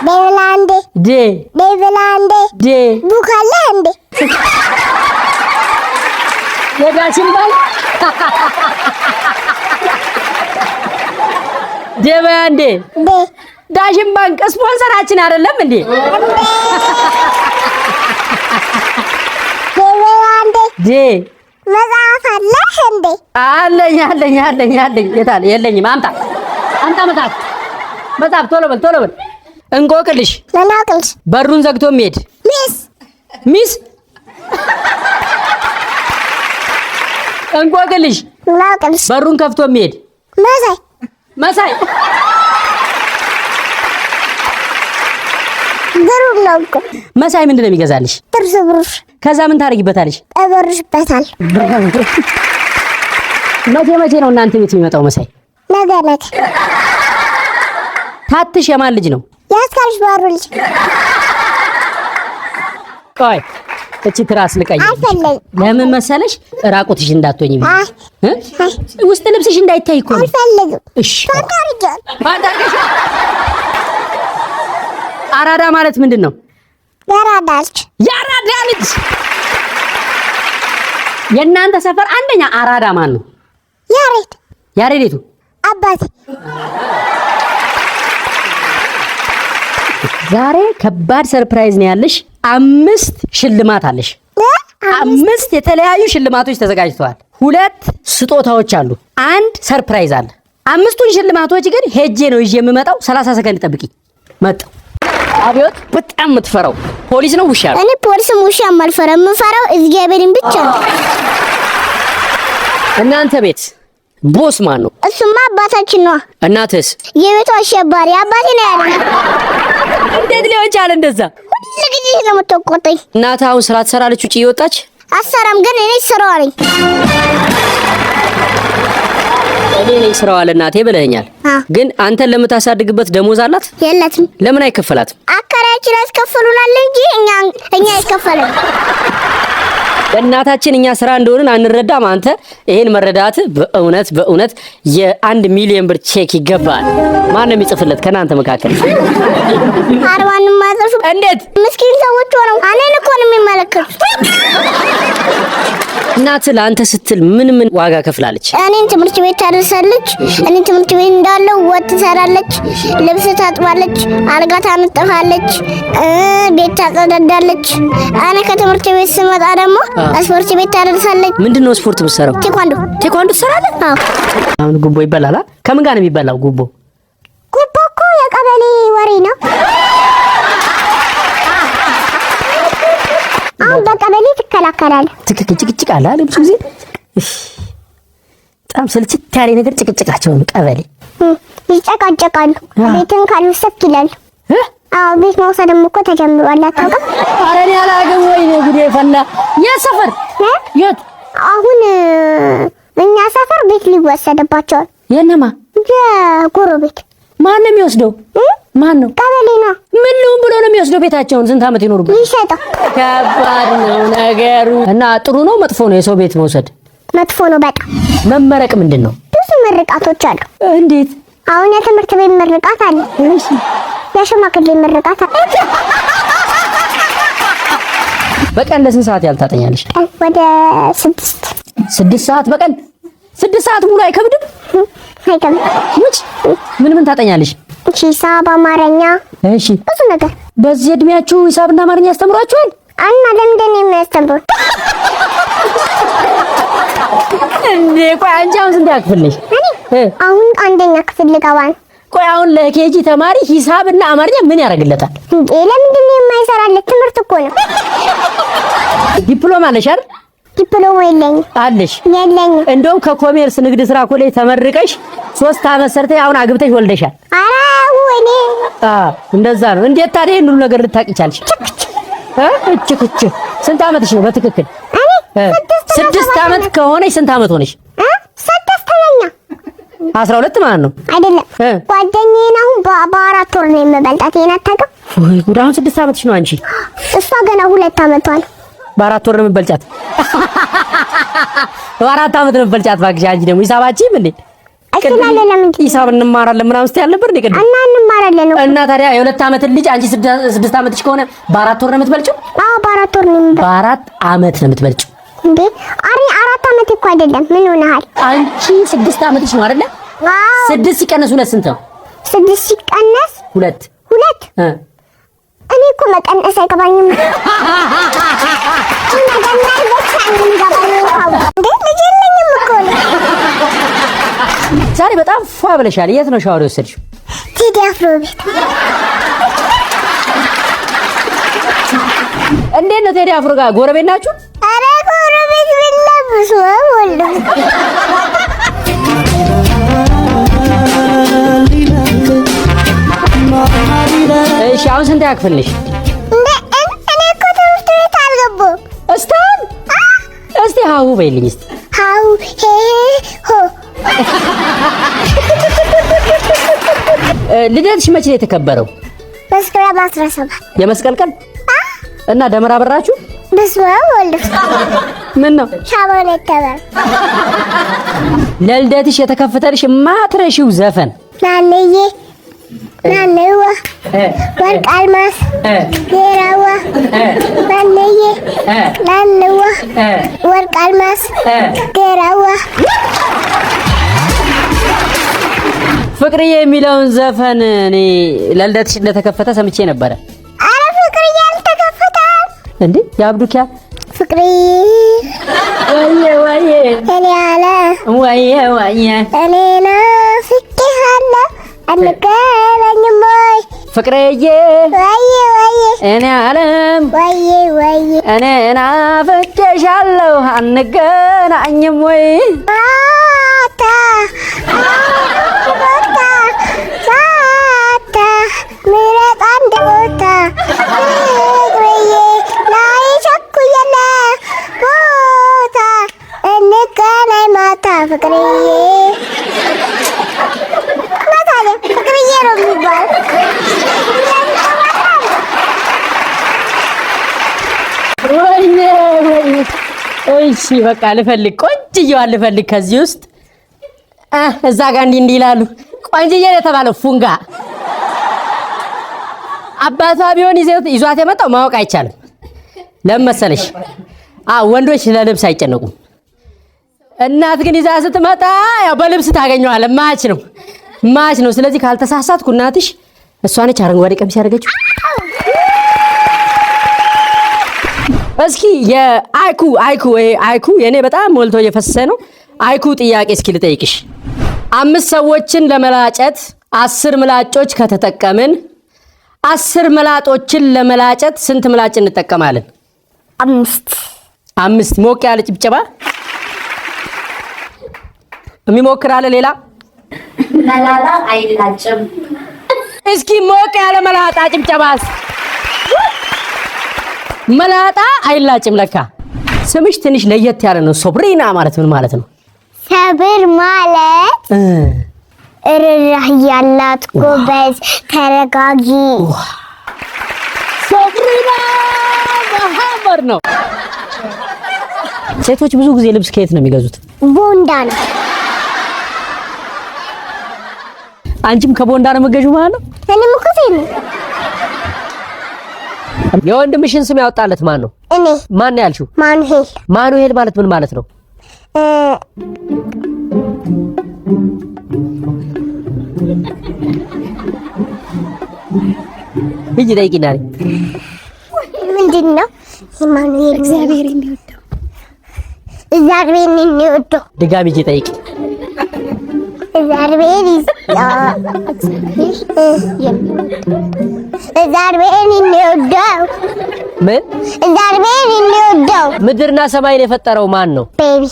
ቤብላንዴ ዴ ቤብላንዴ ዴ ቡካለ እንዴ የዳሽን ባንክ ዴባንዴ ዴ ዳሽን ባንክ ስፖንሰራችን አይደለም እንዴ? ቤብላንዴ ዴ መጽሐፍ አለህ እንዴ? አለኝ የታለ? የለኝም። አምጣ መጽሐፍ ቶሎ በል። እንቆቅልሽ ለናቅልሽ በሩን ዘግቶ የሚሄድ ሚስ እንቆቅልሽ ናቅልሽ በሩን ከፍቶ የሚሄድ መሳይ ብሩር ነው እኮ መሳይ ምንድን ነው የሚገዛልሽ? ጥርስ ብሩር። ከዛ ምን ታደርጊበታለሽ? እበርሽበታል። መቼ ነው እናንተ ቤት የሚመጣው መሳይ? ነገ ታትሽ የማን ልጅ ነው? ያስካልሽ ባሩ ልጅ። ቆይ እቺ ትራስ ልቀይ። አልፈለግም። ለምን መሰለሽ? ራቁትሽ እንዳትሆኚ ውስጥ ልብስሽ እንዳይታይ እኮ። አልፈለግም። እሺ ታርጃል። አራዳ ማለት ምንድን ነው? የአራዳ ልጅ። የእናንተ ሰፈር አንደኛ አራዳ ማን ነው? ያሬዴቱ አባቴ። ዛሬ ከባድ ሰርፕራይዝ ነው ያለሽ። 5 ሽልማት አለሽ። 5 የተለያዩ ሽልማቶች ተዘጋጅተዋል። 2 ስጦታዎች አሉ። 1 ሰርፕራይዝ አለ። 5ቱን ሽልማቶች ግን ሄጄ ነው ይዤ የምመጣው። 30 ሰከንድ ጠብቂ። መጣሁ። አብዮት በጣም የምትፈራው ፖሊስ ነው ውሻ ነው? እኔ ፖሊስም ውሻም አልፈራም። የምፈራው እግዚአብሔርን ብቻ ነው። እናንተ ቤት ቦስ ማን ነው? እሱማ አባታችን ነው። እናትስ? የቤቱ አሸባሪ አባቴ ነው ያለው። እንዴት ሊሆን ቻለ እንደዛ? ሁሉ ጊዜ ነው የምትቆጣኝ። እናትህ አሁን ስራ ትሰራለች ውጪ እየወጣች? አሰራም ግን እኔ ስራው ነኝ። እኔ ነኝ ስራው አለ እናቴ ብለኸኛል። ግን አንተን ለምታሳድግበት ደሞዝ አላት? የላትም። ለምን አይከፈላትም? አከራያችን ያስከፍሉናል እንጂ እኛ አይከፈለም። ለእናታችን እኛ ስራ እንደሆነን አንረዳም። አንተ ይሄን መረዳት በእውነት የ1 ሚሊዮን ብር ቼክ ይገባል። ማን ነው የሚጽፍለት ከናንተ መካከል? አርባንም ማጽፍ እንዴት ምስኪን ሰዎች ሆነው እኔን እኮ ነው የሚመለከቱት። እናትህ ለአንተ ስትል ምን ዋጋ ከፍላለች? እኔን ትምህርት ቤት ታደርሳለች። እኔን ትምህርት ቤት እንዳለው ወጥ ትሰራለች፣ ልብስ ታጥባለች፣ አልጋ ታነጥፋለች፣ ቤት ታጸዳዳለች። እኔ ከትምህርት ቤት ስመጣ ደግሞ ስፖርት ቤት ታደርሳለች። ምንድነው ስፖርት የምትሰራው? ቴኳንዶ ትሰራለህ? አዎ። አሁን ጉቦ ይበላል? ከምን ጋር ነው የሚበላው ጉቦ? ጉቦ እኮ የቀበሌ ወሬ ነው። አሁን በቀበሌ ትከላከላለህ። ጭቅጭቅ አለ ብዙ ጊዜ። በጣም ስልችት ያለ ነገር ጭቅጭቃቸው ነው። ቀበሌ ይጨቃጨቃሉ። ቤትን ካልወሰድክ ይላሉ። አዎ ቤት መውሰድም እኮ ተጀምሯል። አታውቅም? ኧረ እኔ አላውቅም። ወይኔ ጉዴ ፈላ። የት ሰፈር? የት? አሁን እኛ ሰፈር ቤት ሊወሰድባቸዋል። የነማ? የጎረቤት። ማን ነው የሚወስደው? ማን ነው? ቀበሌ ነው። ምን ልሁን ብሎ ነው የሚወስደው ቤታቸውን? ስንት ዓመት ይኖሩበት? ይሸጣል። ከባድ ነው ነገሩ። እና ጥሩ ነው መጥፎ ነው የሰው ቤት መውሰድ? መጥፎ ነው በጣም። መመረቅ ምንድን ነው? ብዙ ምርቃቶች አሉ። እንዴት? አሁን የትምህርት ቤት ምርቃት አለ። እሺ። የሽማግሌ ምርቃት አለ። በቀን ለስንት ሰዓት ያህል ታጠኛለሽ? ወደ 6 ሰዓት በቀን? 6 ሰዓት ሙሉ አይከብድም? አይከብድም። ምን ታጠኛለሽ? ሂሳብ፣ አማርኛ። እሺ። ብዙ ነገር። በዚህ እድሜያችሁ ሂሳብና አማርኛ ያስተምሯችኋል? እና ለምንድን ነው የሚያስተምሩት? እንዴ ቆይ አንቺ አሁን ስንት ክፍል ነሽ? አሁን 1ኛ ክፍል ልገባ ነው። ቆይ አሁን ለኬጂ ተማሪ ሂሳብና አማርኛ ምን ያደርግለታል? እንዴ ለምንድን ነው የማይሰራለት? ትምህርት እኮ ነው። ዲፕሎማ አለሽ አይደል? ዲፕሎማ የለኝም። አለሽ? የለኝም። እንደውም ከኮሜርስ ንግድ ስራ ኮሌጅ ተመርቀሽ 3 ዓመት ሰርተሽ አሁን አግብተሽ ወልደሻል። ኧረ ወይኔ። እንደዛ ነው። እንዴት ታዲያ ይሄን ሁሉ ነገር ልታውቂ ቻልሽ? እችክች ስንት ዓመትሽ ነው በትክክል? 6 ዓመት ከሆነሽ ስንት ዓመት ሆነሽ? 6ኛ 12 ማለት ነው አይደለም? ጓደኛዬን አሁን በ4 ወር ነው የምበልጣት። ይሄን አታውቅም? ወይ ጉድ! አሁን 6 ዓመትሽ ነው አንቺ። እሷ ገና 2 ዓመቷ ነው። በ4 ወር ነው የምበልጫት። በ4 ዓመት ነው የምበልጫት። እባክሽ አንቺ ደግሞ ሂሳባችም እንዴ አይተናለ። ለምን ሂሳብ እንማራለን ምናምን ስትይ አልነበር እንዴ? እና እንማር እንማራለን እና ታዲያ የ2 ዓመት ልጅ አንቺ 6 ዓመትሽ ከሆነ በ4 ወር ነው የምትበልጪው? አዎ በ4 ወር ነው። በ4 ዓመት ነው የምትበልጪው እንዴ? 4 ዓመት እኮ አይደለም። ምን ሆነሃል? አንቺ 6 ዓመትሽ ነው አይደለ? አዎ 6 ሲቀነስ 2 ስንት ነው? 6 ሲቀነስ 2 እኔ እኮ መቀነስ አይገባኝም። ዛሬ በጣም ፏ ብለሻል። የት ነው ሻወር የወሰድሽው? ቴዲ አፍሮ ቤት። እንዴት ነው ቴዲ አፍሮ ጋር ጎረቤት ናችሁ? ኧረ ጎረቤት ብለብስ ወልደ እሺ አሁን ስንት ያክፍልሽ? እኔ እኮ ትምህርት ቤት አልገባሁም። እስቲ ሃው በይልኝ እስቲ። ሃው ሄ ሆ። ልደትሽ መቼ ነው የተከበረው? መስከረም 17 የመስቀል ቀን እና ደመራ በራችሁ? በስመ አብ ወልድ ምን ነው ሻማን ይተባል። ለልደትሽ የተከፈተልሽ ማትረሺው ዘፈን ናንዬ ናንዋ ወርቅ አልማስ ጌራዋ ናንዬ ናንዋ ወርቅ አልማስ ጌራዋ። ፍቅርዬ የሚለውን ዘፈን እኔ ለልደትሽ እንደተከፈተ ሰምቼ ነበረ። አረ ፍቅርዬ አልተከፈተም እንዴ? የአብዱኪያ ፍቅርዬ ወየ ወየ እኔ አለ ወየ ወየ እኔ ናፍቄሃለሁ አንገናኝም ወይ ፍቅርዬ ወየ ወየ እኔ አለም ወየ ወየ እኔ ናፍቄሻለሁ አንገናኝም ወይ ማታ ምረጥ አንድ ቦታ ፍቅርዬ ላይ ቸኩየለ ቦታ እንገናኝ ማታ ፍቅርዬ ማታ ላይ ፍቅርዬ ነው የሚባል። ወይኔ ወይኔ። እሺ በቃ ልፈልግ፣ ቆንጅዬዋን ልፈልግ ከዚህ ውስጥ እዛ ጋር እንዲህ ይላሉ። ቆንጅዬ የተባለው ፉንጋ አባቷ ቢሆን ይዟት የመጣው ማወቅ አይቻልም። ለምን መሰለሽ? ወንዶች ለልብስ አይጨነቁም። እናት ግን ይዛ ስትመጣ ያው በልብስ ታገኘዋለህ። ማች ነው። ስለዚህ ካልተሳሳትኩ እናትሽ እሷ ነች አረንጓዴ ቀሚስ ያደረገችው። እስኪ የአይኩ የኔ በጣም ሞልቶ እየፈሰሰ ነው። አይኩ ጥያቄ እስኪ ልጠይቅሽ። 5 ሰዎችን ለመላጨት 10 ምላጮች ከተጠቀምን 10 መላጦችን ለመላጨት ስንት ምላጭ እንጠቀማለን? 5 ሞቅ ያለ ጭብጨባ። የሚሞክር አለ ሌላ? መላጣ አይላጭም። እስኪ ሞቅ ያለ መላጣ ጭብጨባስ። መላጣ አይላጭም። ለካ ስምሽ ትንሽ ለየት ያለ ነው። ሶብሪና ማለት ምን ማለት ነው? ሰብር ማለት ርህራሄ ያላት ጎበዝ፣ ተረጋጊ። ሶብሪና መሐመድ ነው። ሴቶች ብዙ ጊዜ ልብስ ከየት ነው የሚገዙት? ቦንዳ ነው። አንቺም ከቦንዳ ነው የምትገዢው ማለት ነው? እኔም እኮ ሴት ነኝ። የወንድምሽን ስም ያወጣለት ማን ነው? እኔ። ማን ነው ያልሽው? ማኑሄል። ማኑሄል ማለት ምን ማለት ነው? ሂጂ ጠይቂና። ምንድን ነው ማኑሄል? እግዚአብሔር የሚወደው ድጋሚ ሂጂ ጠይቂ። እግዚአብሔር የሚወደው ምን? እግዚአብሔር የሚወደው ምድርና ሰማይን የፈጠረው ማን ነው? ቤቢ።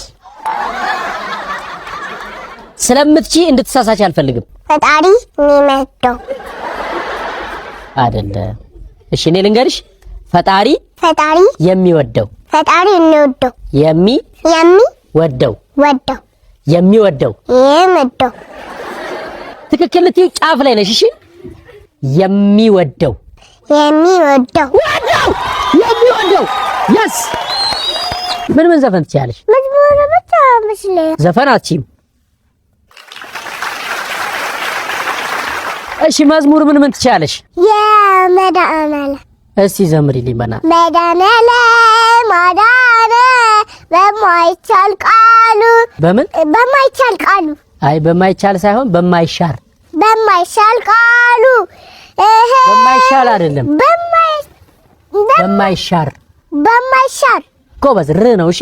ስለምትቺ እንድትሳሳች አልፈልግም። ፈጣሪ የሚወደው አይደለም። እሺ እኔ ልንገርሽ፣ ፈጣሪ የሚወደው የሚወደው ትክክል ልትይው ጫፍ ላይ ነሽ። እሺ የሚወደው yes ምን ዘፈን ትችያለሽ? መዝሙር ብቻ መስለ ዘፈን አትችይም። እሺ መዝሙር ምን ትችያለሽ? የመድኃኒዓለም እስቲ ዘምሪልኝ በእናትሽ። መድኃኒዓለም አዳነ በማይቻል ቃሉ። በማይቻል ቃሉ። አይ በማይቻል ሳይሆን በማይሻር ቃሉ። በማይሻል አይደለም በማይሻር ጎበዝ ር ነው። እሺ